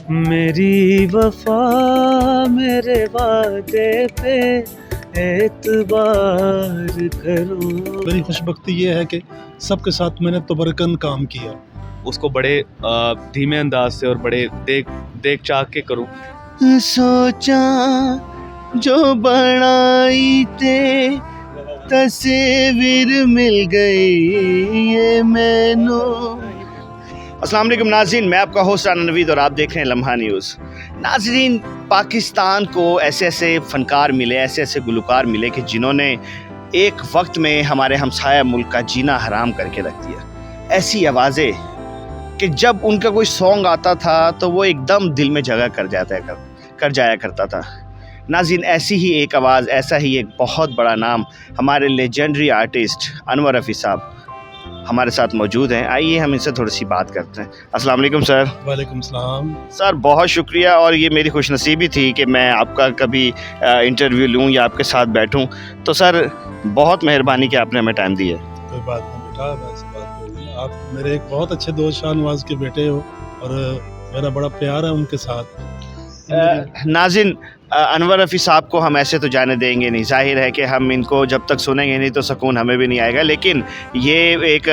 मेरी वफा मेरे वादे पे एतबार करो। मेरी खुशबख्ती ये है कि सबके साथ मैंने तबरकन काम किया। उसको बड़े धीमे अंदाज से और बड़े देख चाह के करूं। सोचा जो बनाई ते तस्वीर मिल गई ये मैनू। अस्सलाम वालेकुम नाज़रीन, मैं आपका होस्ट राना नवीद और आप देख रहे हैं लम्हा न्यूज़। नाज़रीन, पाकिस्तान को ऐसे ऐसे फ़नकार मिले, ऐसे ऐसे गुलकार मिले कि जिन्होंने एक वक्त में हमारे हमसाया मुल्क का जीना हराम करके रख दिया। ऐसी आवाज़ें कि जब उनका कोई सॉन्ग आता था तो वो एकदम दिल में जगह कर जाया करता था। नाज़रीन, ऐसी ही एक आवाज़, ऐसा ही एक बहुत बड़ा नाम, हमारे लेजेंडरी आर्टिस्ट अनवर रफ़ी साहब हमारे साथ मौजूद हैं। आइए हम इनसे थोड़ी सी बात करते हैं। अस्सलाम वालेकुम सर। वालेकुम सलाम। सर, बहुत शुक्रिया, और ये मेरी खुशनसीबी थी कि मैं आपका कभी इंटरव्यू लूँ या आपके साथ बैठूँ। तो सर, बहुत मेहरबानी कि आपने हमें टाइम दिया। कोई बात नहीं बेटा, ऐसी बात कोई नहीं। आप मेरे एक बहुत अच्छे दोस्त शाहनवाज के बेटे हो और मेरा बड़ा प्यार है उनके साथ। नाज़रीन, अनवर रफ़ी साहब को हम ऐसे तो जाने देंगे नहीं। जाहिर है कि हम इनको जब तक सुनेंगे नहीं तो सुकून हमें भी नहीं आएगा। लेकिन ये एक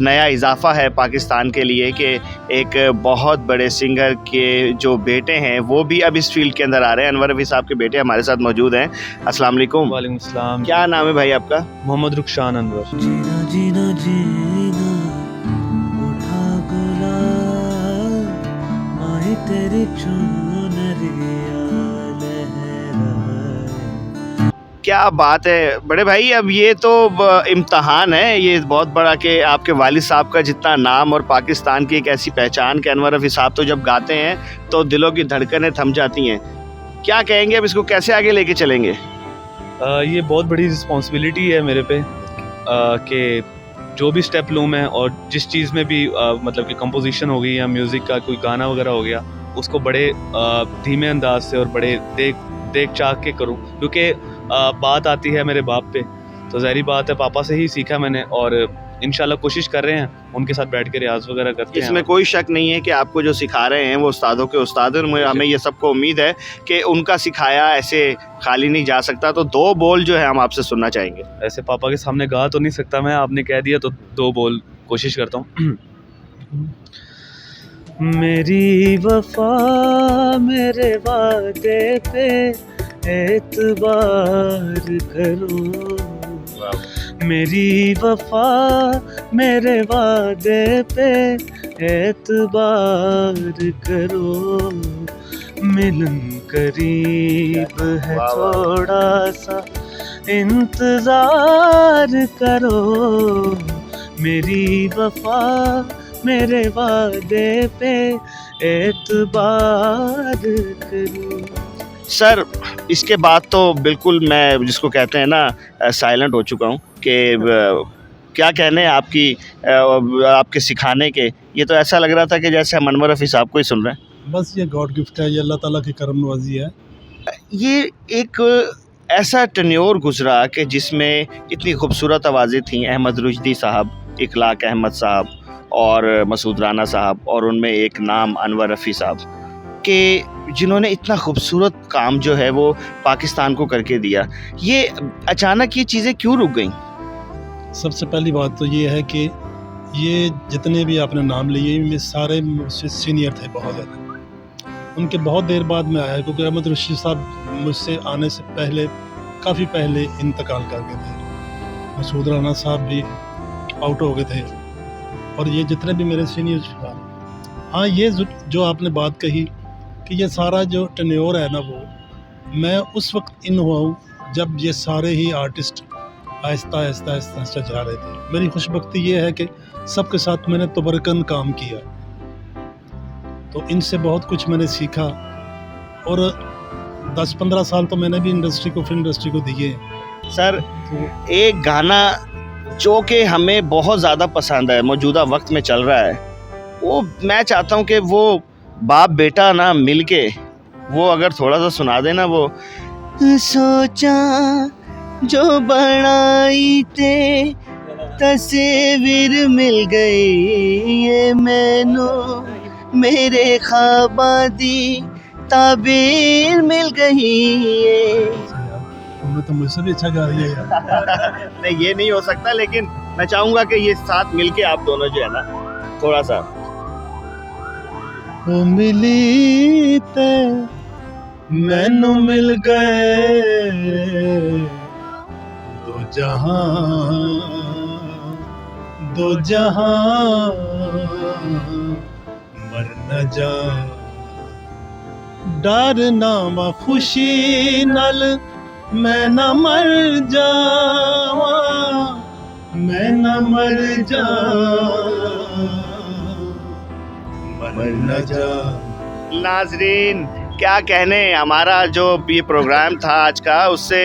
नया इजाफ़ा है पाकिस्तान के लिए कि एक बहुत बड़े सिंगर के जो बेटे हैं वो भी अब इस फील्ड के अंदर आ रहे हैं। अनवर रफ़ी साहब के बेटे हमारे साथ मौजूद हैं। अस्सलाम वालेकुम। वालेकुम सलाम। क्या नाम है भाई आपका? मोहम्मद रुखशान अनवर। जीना जीना जीना उठा गुलाल माही तेरी चुनरिया लहराए। क्या बात है बड़े भाई। अब ये तो इम्तहान है ये बहुत बड़ा कि आपके वालिद साहब का जितना नाम और पाकिस्तान की एक ऐसी पहचान कि अनवर रफ़ी साहब तो जब गाते हैं तो दिलों की धड़कनें थम जाती हैं। क्या कहेंगे, अब इसको कैसे आगे लेके चलेंगे? ये बहुत बड़ी रिस्पॉन्सिबिलिटी है मेरे पे कि जो भी स्टेप लूँ मैं, और जिस चीज़ में भी मतलब कि कंपोजिशन हो गई या म्यूज़िक का कोई गाना वगैरह हो गया, उसको बड़े धीमे अंदाज से और बड़े देख चाह के करूँ। क्योंकि बात आती है मेरे बाप पे, तो ज़ाहिर बात है पापा से ही सीखा मैंने, और इंशाल्लाह कोशिश कर रहे हैं उनके साथ बैठ के रियाज़ वगैरह करते हैं। इसमें कोई शक नहीं है कि आपको जो सिखा रहे हैं वो उस्तादों के उस्ताद हैं। हमें ये सबको उम्मीद है कि उनका सिखाया ऐसे खाली नहीं जा सकता। तो दो बोल जो है हम आपसे सुनना चाहेंगे। ऐसे पापा के सामने गा तो नहीं सकता मैं, आपने कह दिया तो दो बोल कोशिश करता हूँ। मेरी वफा मेरे वादे पे एतबार करो। मेरी वफा मेरे वादे पे एतबार करो। मिलन करीब है, थोड़ा सा इंतजार करो। मेरी वफा मेरे वादे पे एतबार करो। सर, इसके बाद तो बिल्कुल मैं जिसको कहते हैं ना साइलेंट हो चुका हूँ कि क्या कहने आपके सिखाने के। ये तो ऐसा लग रहा था कि जैसे हम अनवर रफ़ी साहब को ही सुन रहे हैं। बस ये गॉड गिफ्ट है, ये अल्लाह ताला की करम नवाजी है। ये एक ऐसा टन्योर गुजरा कि जिसमें इतनी खूबसूरत आवाज़ें थीं। अहमद रुश्दी साहब, इखलाक अहमद साहब और मसूद राना साहब, और उनमें एक नाम अनवर रफ़ी साहब के, जिन्होंने इतना खूबसूरत काम जो है वो पाकिस्तान को करके दिया। ये अचानक ये चीज़ें क्यों रुक गईं? सबसे पहली बात तो ये है कि ये जितने भी आपने नाम लिए इनमें सारे मुझसे सीनियर थे बहुत ज़्यादा। उनके बहुत देर बाद में आया, क्योंकि अहमद रशीद साहब मुझसे आने से पहले काफ़ी पहले इंतकाल कर गए थे। मसूद राना साहब भी आउट हो गए थे, और ये जितने भी मेरे सीनियर। हाँ, ये जो आपने बात कही कि ये सारा जो टेन्योर है ना, वो मैं उस वक्त इन हुआ हूँ जब ये सारे ही आर्टिस्ट आहिस्ता आहिस्ता आहिस्ता आहिस्ता जा रहे थे। मेरी खुशबख्ती ये है कि सबके साथ मैंने तबरकन काम किया, तो इनसे बहुत कुछ मैंने सीखा। और 10-15 साल तो मैंने भी इंडस्ट्री को, फिल्म इंडस्ट्री को दिए। सर, एक गाना जो कि हमें बहुत ज़्यादा पसंद है, मौजूदा वक्त में चल रहा है, वो मैं चाहता हूँ कि वो बाप बेटा ना मिलके वो अगर थोड़ा सा सुना देना। वो सोचा जो बनाई ते तस्वीर मिल गई ये मैनू, मेरे ख्वाबादी ताबीर मिल गई है। तुमने तो मुझसे भी अच्छा गा दिया यार। नहीं ये नहीं हो सकता, लेकिन मैं चाहूंगा कि ये साथ मिलके आप दोनों जो है ना थोड़ा सा। ओ मिली ते मैनू मिल गए दो जहां मर न जा डर ना वा खुशी नल मैं न मर जावा मैं न मर जा मर न जा। नाजरीन क्या कहने, हमारा जो ये प्रोग्राम था आज का, उससे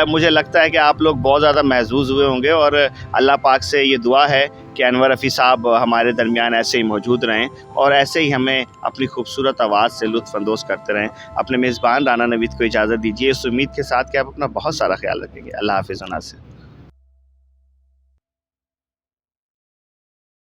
मुझे लगता है कि आप लोग बहुत ज़्यादा महसूस हुए होंगे, और अल्लाह पाक से ये दुआ है कि अनवर रफ़ी साहब हमारे दरमियान ऐसे ही मौजूद रहें और ऐसे ही हमें अपनी खूबसूरत आवाज़ से लुत्फ़अंदोज़ करते रहें। अपने मेज़बान राना नवीद को इजाज़त दीजिए इस उम्मीद के साथ कि आप अपना बहुत सारा ख्याल रखेंगे। अल्लाह हाफ़िज़ नाज़रीन।